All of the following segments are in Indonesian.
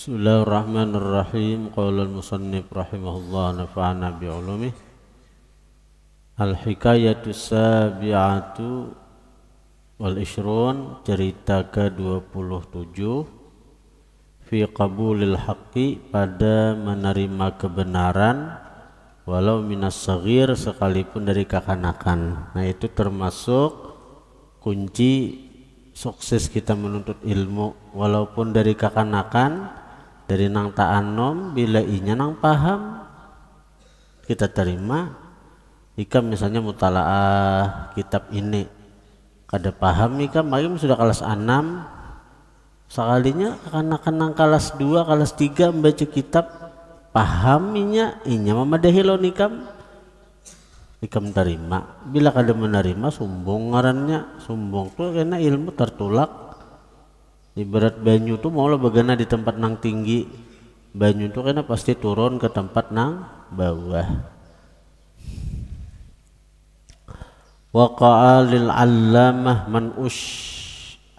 Bismillahirrahmanirrahim. Qala al-musannif rahimahullah nafa'ana bi'ulumih. Al-hikayatu sabi'atu wal ishrun, cerita ke-27, fi qabulil haqqi, pada menerima kebenaran, walau minas saghir, sekalipun dari kekanakan. Nah, itu termasuk kunci sukses kita menuntut ilmu, walaupun dari kekanakan, dari nang ta'anom, bila inya nang paham kita terima. Ikam misalnya mutalaah kitab ini kada paham, ikam magim sudah kelas 6, sekalinya kekanakan nang kelas 2 kelas 3 membaca kitab paham inya memadahilon ikam terima. Bila kada menerima, sumbong ngarannya. Sumbong tuh karena ilmu tertulak. Ibarat banyu tuh maulah bagana di tempat nang tinggi, banyu tuh karena pasti turun ke tempat nang bawah. Waqa'a lil 'allamah Man'ush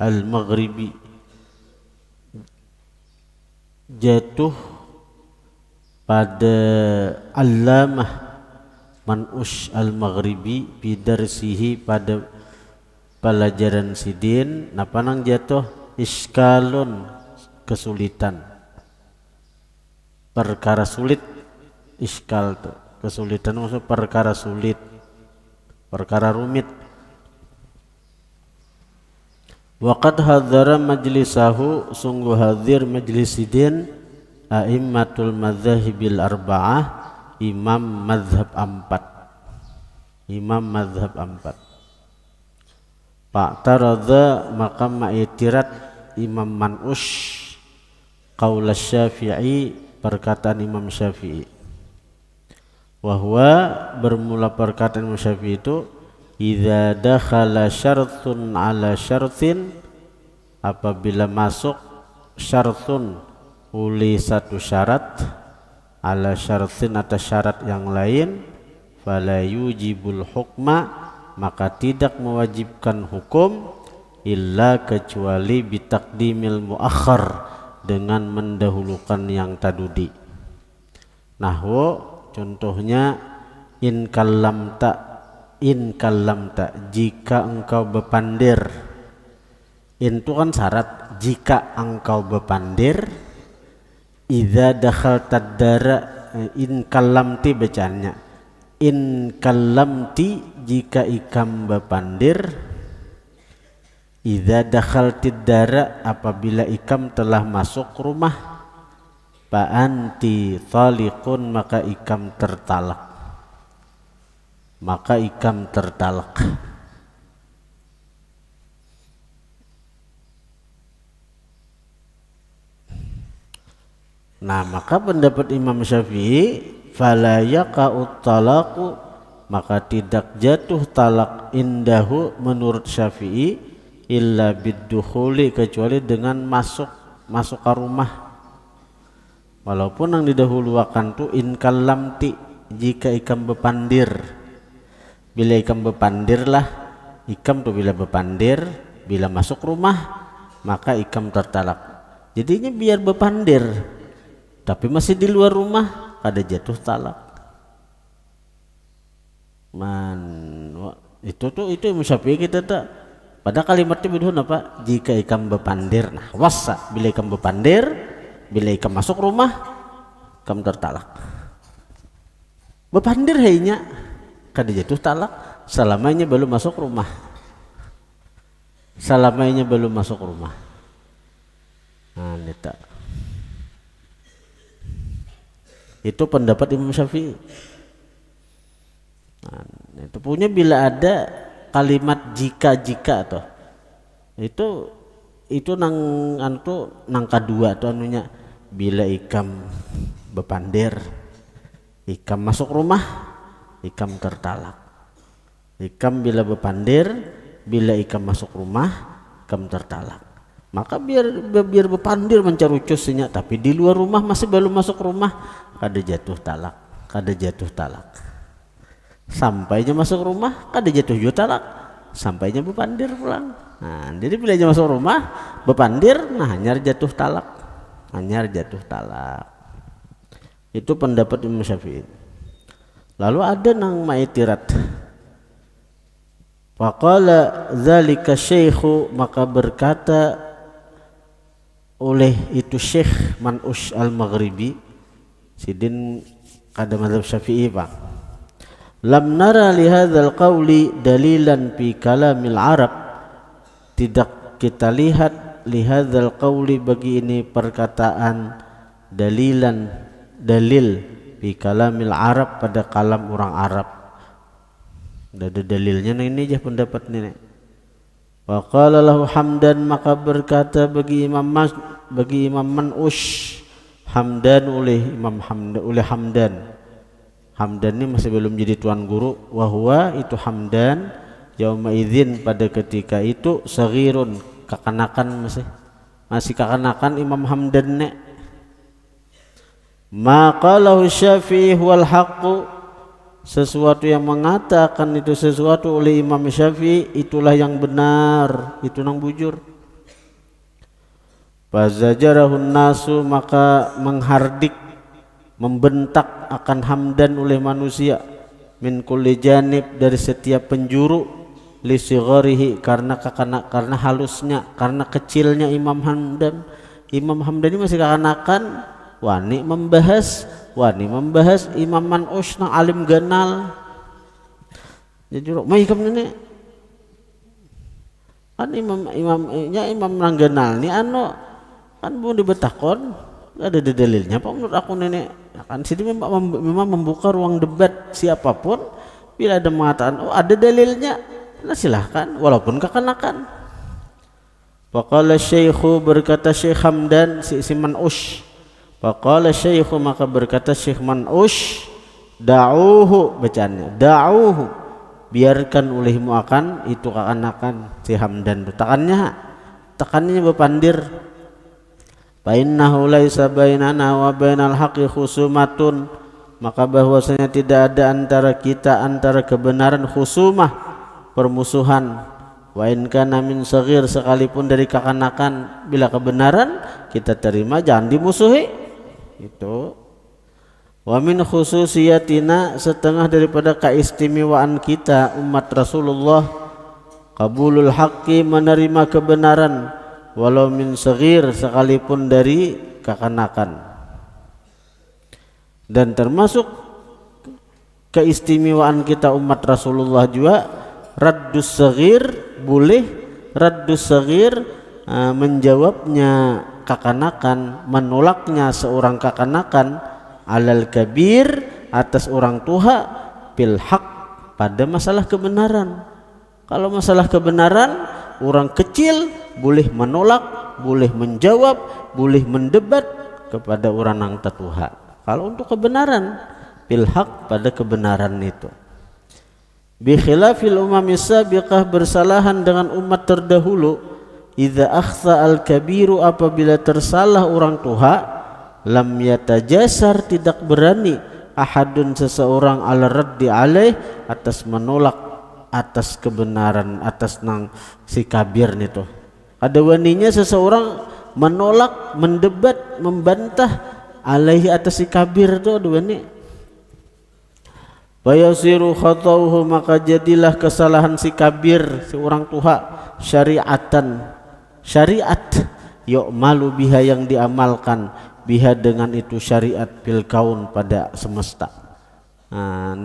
al-Maghribi, jatuh pada Allamah Man'ush al-Maghribi bidarsihi, pada pelajaran sidin. Napa nang jatuh? Iskalun, kesulitan, perkara sulit. Iskal tuh kesulitan, maksud perkara sulit, perkara rumit. Waqad hadzara majlisahu, sungguh hadir majlis sidin, a'immatul madzahibil arba'ah, imam mazhab 4. Imam mazhab 4. Pak Taradha, maka ma'itirat Imam Man'ush qaula Syafi'i, perkataan Imam Syafi'i. Wahwa, bermula perkataan Imam Syafi'i itu, idza dakhala syartun ala syartin, apabila masuk syartun, uli satu syarat, ala syartin, atas syarat yang lain, fala yujibul hukma, maka tidak mewajibkan hukum, illa, kecuali bitakdimil muakhar, dengan mendahulukan yang tadudi. Nahwu, contohnya, in kallamta, jika engkau bepandir. In itu kan syarat, jika engkau bepandir. Idza dakhaltad dara, in kallamti bacaannya, in kallamti, jika ikam bepandir. Idza dakhaltid dara, apabila ikam telah masuk rumah. Fa anti taliqun, maka ikam tertalak. Nah, maka pendapat Imam Syafi'i, fala yaqa'ut talaqu, maka tidak jatuh talak indahu, menurut Syafi'i, illa biddukhuli, kecuali dengan masuk ke rumah. Walaupun yang didahulukan tu in kallamti, jika ikam bepandir. Bila ikam bepandirlah, ikam tu bila bepandir, bila masuk rumah, maka ikam tertalak. Jadinya biar bepandir tapi masih di luar rumah, ada jatuh talak. Itu Imam Syafi'i kita tak. Pada kalimatnya bidhun apa? Jika ikam bepandir. Nah, wasa, bila ikam bepandir, bila ikam masuk rumah, ikam tertalak. Bepandir hanya kada jatuh talak selamanya belum masuk rumah. Nah, neta. Itu pendapat Imam Syafi'i. Nah, itu punya bila ada kalimat jika toh, itu nang kedua tuh anunya, bila ikam bepandir, ikam masuk rumah, ikam tertalak. Ikam bila bepandir, bila ikam masuk rumah, ikam tertalak. Maka biar bepandir mencarucusnya, tapi di luar rumah masih belum masuk rumah, kada jatuh talak. Sampainya masuk rumah, kada jatuh juga talak. Sampainya bepandir pulang. Nah, jadi bila aja masuk rumah bepandir, nah hanya jatuh talak. anyar jatuh talak. Itu pendapat Imam Syafi'i. Lalu ada nang maitirat. Faqala dzalika syaikhu, maka berkata oleh itu Syekh Man'ush al-Maghribi, sidin kada mazhab Syafi'i Pak. Lam nara li hadzal qawli dalilan fi kalamil Arab, tidak kita lihat li hadzal qawli bagi ini perkataan dalil fi kalamil Arab pada kalam orang Arab. Ada dalilnya ini aja pendapat ini. Wa qala lahu Hamdan, maka berkata bagi Imam Man'ush Hamdan oleh Hamdan. Hamdan ini masih belum jadi tuan guru. Wa huwa itu Hamdan yauma idzin, pada ketika itu saghirun, kekanakan, masih kekanakan Imam Hamdan ne. Ma qalahu Syafi'i wal haqqu, sesuatu yang mengatakan itu sesuatu oleh Imam Syafi'i itulah yang benar, itu nang bujur. Fazajarahun nasu, maka menghardik, membentak akan Hamdan oleh manusia, min kulli janib, dari setiap penjuru, li sigharihi, karena halusnya, karena kecilnya Imam Hamdan. Imam Hamdan ini masih kekanakan, wani membahas Imam Man'ush nang alim ganal. Jadi maikam ini kan imam nang ganal ni kan mau dibetakon ada dalilnya Pak menurut aku nenek. Kan sini memang membuka ruang debat siapapun, bila ada mengatakan oh ada dalilnya, nah silahkan walaupun kekanakan. Faqala Syekhu, berkata Syekh Hamdan si Man'ush. Faqala Syekhu, maka berkata Syekh Man'ush, da'uhu, bacaannya da'uhu, biarkan olehmu akan itu kekanakan si Hamdan. Tekannya berpandir. Fa innahu laisa bainana wa bainal haqqi khusumatun, maka bahwasanya tidak ada antara kita antara kebenaran khusumah, permusuhan. Wa in kana min saghir, sekalipun dari kekanakan, bila kebenaran kita terima jangan dimusuhi. Itu wa min khususiyatina, setengah daripada keistimewaan kita umat Rasulullah, qabulul haqqi, menerima kebenaran, walau min saghir, sekalipun dari kekanakan. Dan termasuk keistimewaan kita umat Rasulullah juga raddus saghir, boleh raddus saghir, menjawabnya kekanakan, menolaknya seorang kekanakan, alal kabir, atas orang tua, bil haq, pada masalah kebenaran. Kalau masalah kebenaran, orang kecil boleh menolak, boleh menjawab, boleh mendebat kepada orang yang tertuha. Kalau untuk kebenaran, bil haq, pada kebenaran itu. Bi khilafil umamis sabiqah, bersalahan dengan umat terdahulu, idza akhta al kabiru, apabila tersalah orang tua, lam yatajasar, tidak berani, ahadun, seseorang, ala raddi alaih, atas menolak atas kebenaran, atas nang si kabir itu. Ada waninya seseorang menolak, mendebat, membantah alaihi, atas si kabir itu ada wani. Bayasiru khatauhu, maka jadilah kesalahan si kabir, si orang tua, syariatan, syariat, yu'malu biha, yang diamalkan, biha, dengan itu syariat, bil kaun, pada semesta.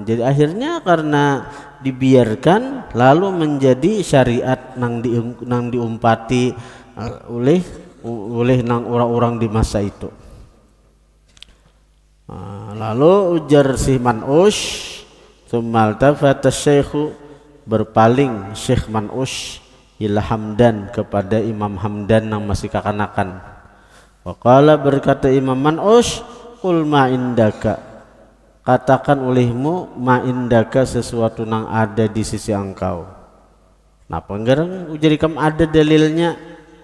Jadi akhirnya karena dibiarkan lalu menjadi syariat nang diumpati oleh nang orang-orang di masa itu. Lalu ujar si Man'ush, tsumma altafata Syekhu, berpaling Syekh Man'ush ila Hamdan, kepada Imam Hamdan yang masih kekanakan. Wa qala, berkata Imam Man'ush, qul ma indaka, katakan olehmu, ma indaka, sesuatu nang ada di sisi engkau. Napa ngarang ujarikam ada dalilnya?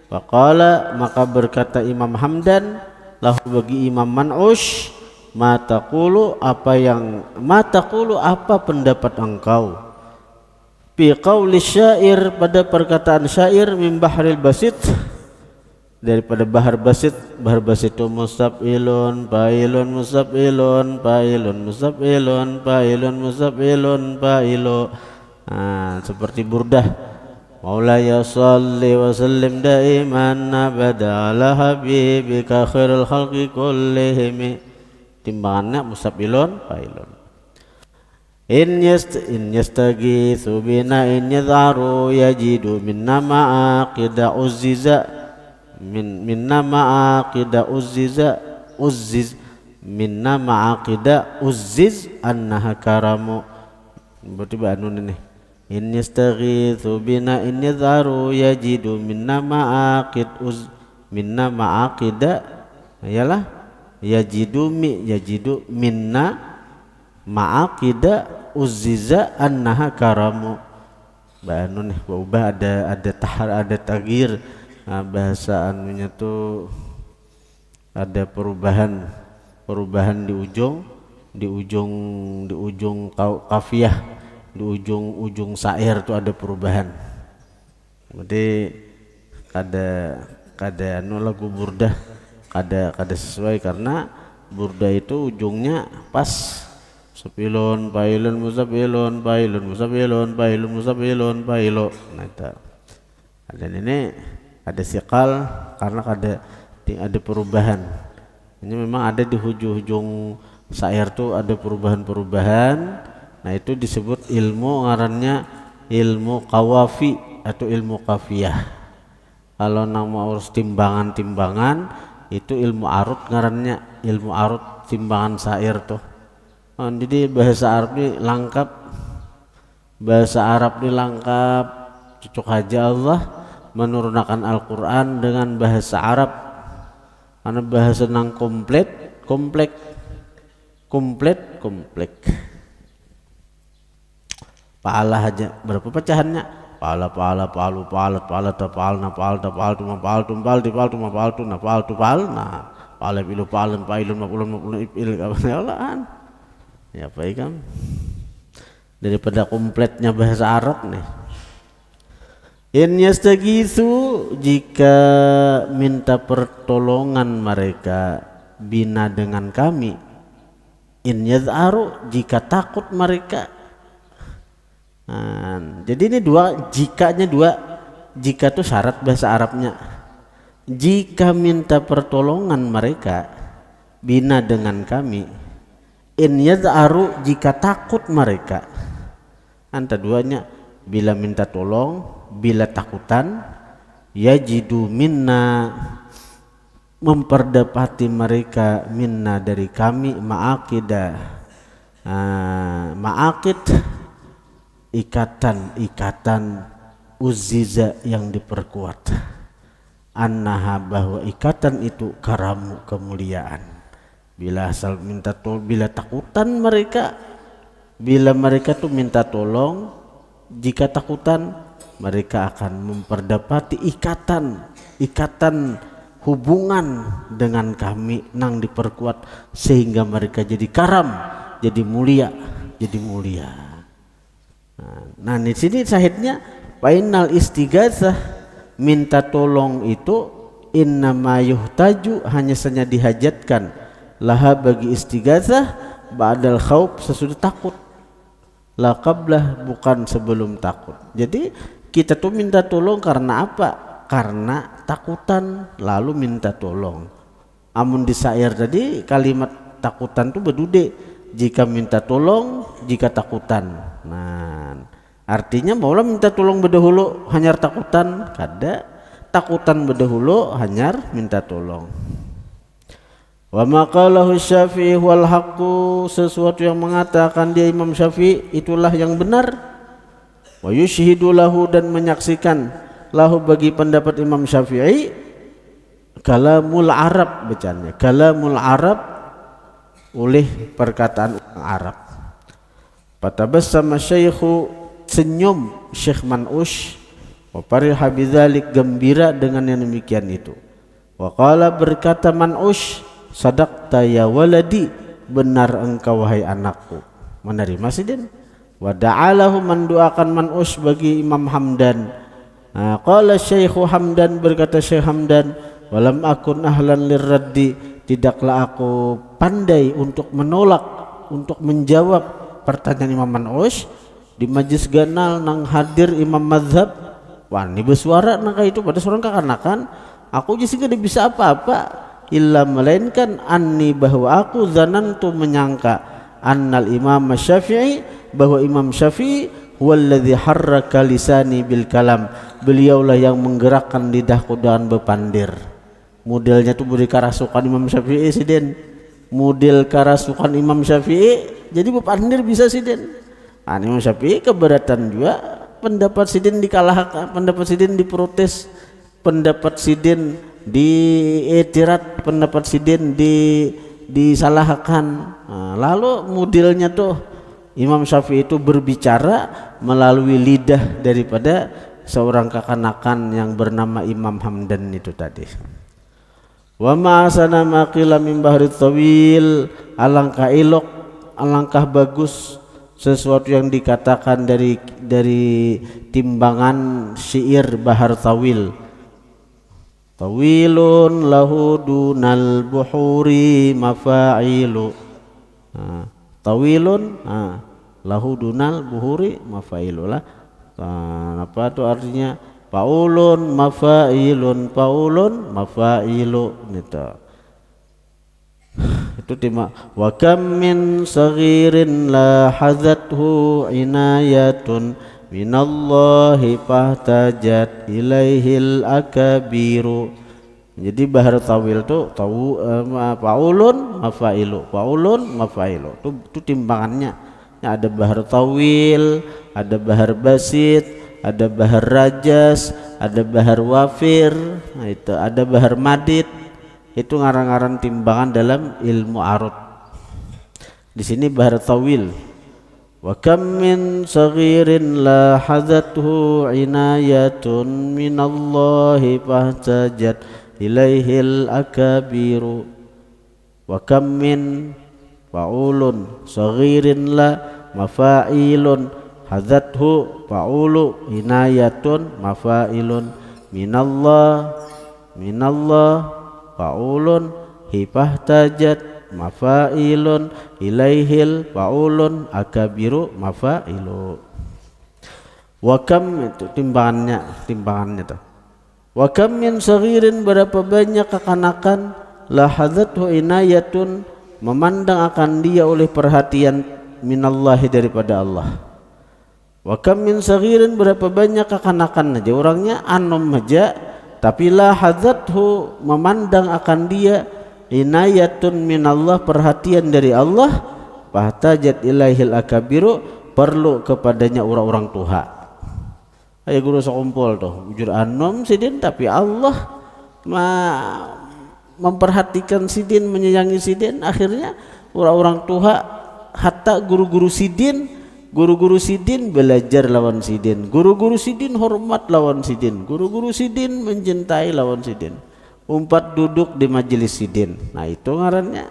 Wa qala, maka berkata Imam Hamdan lahu, bagi Imam Man'ush, ma taqulu, apa pendapat engkau, fi qauli syair, pada perkataan syair, min bahril basit, daripada bahar basit itu mustaf'ilun fa'ilun mustaf'ilun fa'ilun mustaf'ilun fa'ilun mustaf'ilun fa'ilu. Seperti burdah, Maulaya shalli wa sallim daiman abada ala habibika khairul khalqi kullihim. Timbangannya mustaf'ilun fa'ilun. In yastaghithu bina in yadharu yajidu minna ma'aqida uzziza minna ma'aqida uzziz minna ma'aqida uzziz annaha karamu. Berarti banun ini. In yastaghithu bina in yadharu yajidu minna ma'aqida yalah yajidu minna ma'aqida uzziza annaha karamu. Banun nih ubah ada tagir. Bahasa anunya tuh ada perubahan di ujung kafiyah, di ujung syair tuh ada perubahan. Berarti kada anu lagu burdah kada sesuai karena burdah itu ujungnya pas sepilon pailun musafilun pailun musafilun pailun musafilun pailu. Nah itu ada ini ada sikal karena ada perubahan. Ini memang ada di ujung syair tuh ada perubahan. Nah itu disebut ilmu, ngarannya ilmu qawafi atau ilmu kafiyah. Kalau nama urus timbangan itu ilmu arut, ngarannya ilmu arut timbangan syair tuh. Jadi bahasa Arab ini lengkap, cocok aja Allah menurunkan Al-Quran dengan bahasa Arab. Karena bahasa nang komplek. Pahala aja berapa pecahannya? Pahala, palu, palat, palat, palna, palta, paltu, mapaltu, palti, paltu, mapaltu, napaltu, palna, pala pilu, palan, pailun, mapulun, ipil, kawan. Ya baik kan? Daripada kompletnya bahasa Arab nih. In yastaghitsu, jika minta pertolongan mereka bina dengan kami. In yadharu, jika takut mereka. Jadi ini jikanya dua. Jika itu syarat bahasa Arabnya. Jika minta pertolongan mereka bina dengan kami. In yadharu, jika takut mereka. Antara duanya, bila minta tolong, bila takutan, yajidu minna, memperdapati mereka minna dari kami ma'aqidah, ma'aqid ikatan uzziza yang diperkuat, annaha bahwa ikatan itu karamu kemuliaan. Bila asal minta tolong, bila takutan mereka, bila mereka tuh minta tolong, jika takutan mereka akan memperdapati ikatan hubungan dengan kami nang diperkuat sehingga mereka jadi karam, jadi mulia. Nah di sini syahidnya fainal istighatsah, minta tolong itu innama yuhtaju, hanya saja dihajatkan laha bagi istighatsah ba'dal khauf, sesudah takut, la qablah, bukan sebelum takut. Jadi kita tuh minta tolong karena apa? Karena takutan lalu minta tolong. Amun di syair tadi kalimat takutan tuh bedude, jika minta tolong, jika takutan. Nah artinya maulah minta tolong berdahulu hanyar takutan, kada takutan berdahulu hanyar minta tolong. Wa maqalahu Syafi'i wal haqqu, sesuatu yang mengatakan dia Imam Syafi'i itulah yang benar. Wa yushhidu lahu, dan menyaksikan lahu bagi pendapat Imam Syafi'i kalamul Arab, bacanya kalamul Arab oleh perkataan orang Arab. Fatabassama syaikhu, senyum Syekh Man'ush, wa fariha bidzalik, gembira dengan yang demikian itu. Wa qala, berkata Man'ush, sadaqta ya waladi, benar engkau wahai anakku. Menerima sidin. Wa da'alahu, mendoakan Man'ush bagi Imam Hamdan. Qala Syekhu Hamdan, berkata Syekh Hamdan, walam akun ahlan lirraddi, tidaklah aku pandai untuk menolak, untuk menjawab pertanyaan Imam Man'ush di majlis ganal nang hadir imam mazhab. Wah ini bersuara nang itu pada seorang kakanakan aku jadi gak bisa apa-apa illa melainkan anni bahwa aku zanantu menyangka annal imam Syafi'i bahwa Imam Syafi'i huwallazi harraka lisani bil kalam, beliaulah yang menggerakkan lidahku dengan bepandir. Modelnya tuh beri karasukan Imam Syafi'i siden, model karasukan Imam Syafi'i jadi bepandir bisa siden. Imam Syafi'i keberatan juga pendapat sidin dikalahkan, pendapat sidin diprotes, pendapat sidin dietirat, pendapat sidin disalahkan. Lalu modelnya tuh Imam Syafi'i itu berbicara melalui lidah daripada seorang kakanakan yang bernama Imam Hamdan itu tadi. Wa ma'asana maqila min bahri tawil, alangkah elok, alangkah bagus sesuatu yang dikatakan dari timbangan syair bahar tawil. Tawilun lahu dunal buhuri mafa'ilu. Tawilun lahu dunal buhuri mafailu lah. Apa itu artinya? Paulun mafailun, paulun mafailu gitu. Itu tema wa kam min saghirin la hazathu inayatun minallahi fahtajat ilaihil akabiru. Jadi bahar tawil itu paulun mafailu, paulun mafailu itu timbangannya. Ada bahar tawil, ada bahar basit, ada bahar rajas, ada bahar wafir, nah itu ada bahar madid. Itu ngarang-ngarang timbangan dalam ilmu arud. Di sini bahar tawil. Wa kam min saghirin la hazathu inayatun minallahi fahtajat ilaihil akabiru. Wa kam min fa'ulun saghirin la mafailun hazathu fa'ulu inayatun mafailun minallah fa'ulun hifahtajat mafailun ilaihil fa'ulun akabiru mafailu. Wa kam itu timbangannya tuh. Wa kam min saghirin, berapa banyak kekanakan lahadzathu inayatun, memandang akan dia oleh perhatian minallahi daripada Allah. Wa kam min saghirin, berapa banyak kekanakan aja orangnya anom aja tapi lahadzathu, memandang akan dia inayatun minallah, perhatian dari Allah, fahtajat ilaihil akabiru, perlu kepadanya orang-orang tua. Ayo guru sekumpul tuh ujur anom sidin tapi Allah memperhatikan sidin, menyayangi sidin. Akhirnya orang-orang tua hatta guru-guru sidin belajar lawan sidin, guru-guru sidin hormat lawan sidin, guru-guru sidin mencintai lawan sidin, umpat duduk di majelis sidin. Nah itu ngarannya.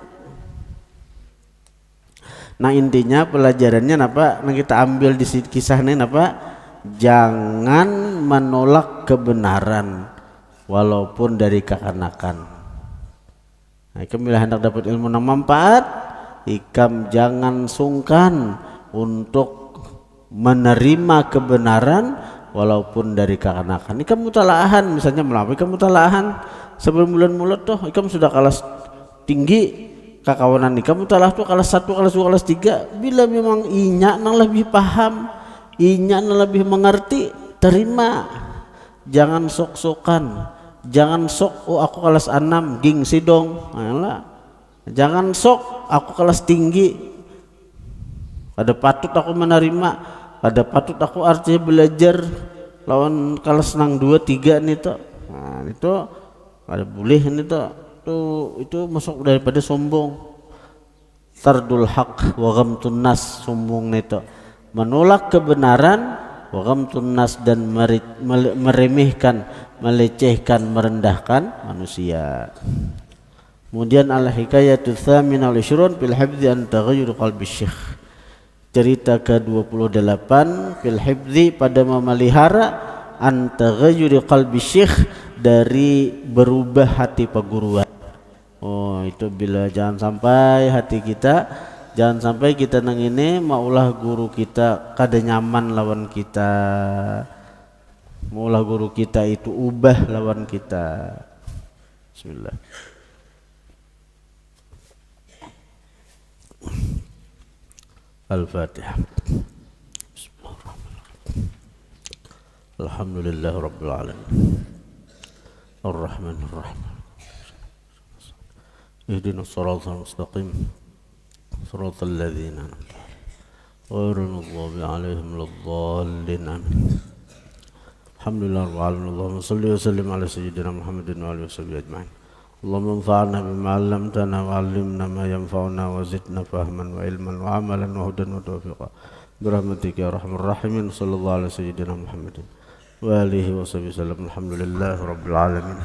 Nah intinya pelajarannya apa? Nah kita ambil di kisah ini apa? Jangan menolak kebenaran walaupun dari kekanakan. Nah, ikam bila hendak dapat ilmu yang manfaat, ikam jangan sungkan untuk menerima kebenaran walaupun dari kekanakan. Ikam mutalaahan, misalnya melalui ikam mutalaahan sebelum bulan mulut toh ikam sudah kelas tinggi kakawanan ikam mutalah tuh kelas 1, kelas 2, kelas 3. Bila memang inya nang lebih paham, inya nang lebih mengerti, terima. Jangan sok-sokan, jangan sok oh aku kelas 6 gengsi dong. Ayolah. Jangan sok aku kelas tinggi, ada patut aku menerima, ada patut aku artinya belajar lawan kelas nang 2, 3 nih toh. Nah itu ada boleh nih toh. Itu masuk daripada sombong. Tardul haq wa ghamtun nas, sombong nih toh. Menolak kebenaran wa ghamtun nas, dan meremehkan, melecehkan, merendahkan manusia. Kemudian al-hikayatu tsamina wal 20 fil hifdzi an taghayyur qalbi syekh. Cerita ke-28 fil hifdzi, pada memelihara an taghayyur qalbi syekh, dari berubah hati perguruan. Oh itu bila jangan sampai hati kita, jangan sampai kita nang ini maulah guru kita kada nyaman lawan kita, maulah guru kita itu ubah lawan kita. Bismillah. Al-Fatihah. Bismillahirrahmanirrahim. Alhamdulillah Rabbil Alamin. Ar-Rahmanir-Rahim. Ihdinas siratal mustaqim. Siratal ladzina an'amta 'alaihim ghairil maghdubi 'alaihim waladdallin. Amin. Alhamdulillah rabbil alamin. Allahumma shalli wa sallim ala sayyidina Muhammadin wa alihi washabbihi ajma'in. Allahumma anfa'na bima 'allamtana wa 'allimna ma yanfa'una wa zidna fahman wa ilman wa 'amalan wa hudan wa tawfiqa. Birahmatika ya arhamar rahimin. Sallallahu ala sayyidina Muhammadin wa alihi washabbihi wasallam. Alhamdulillah rabbil alamin.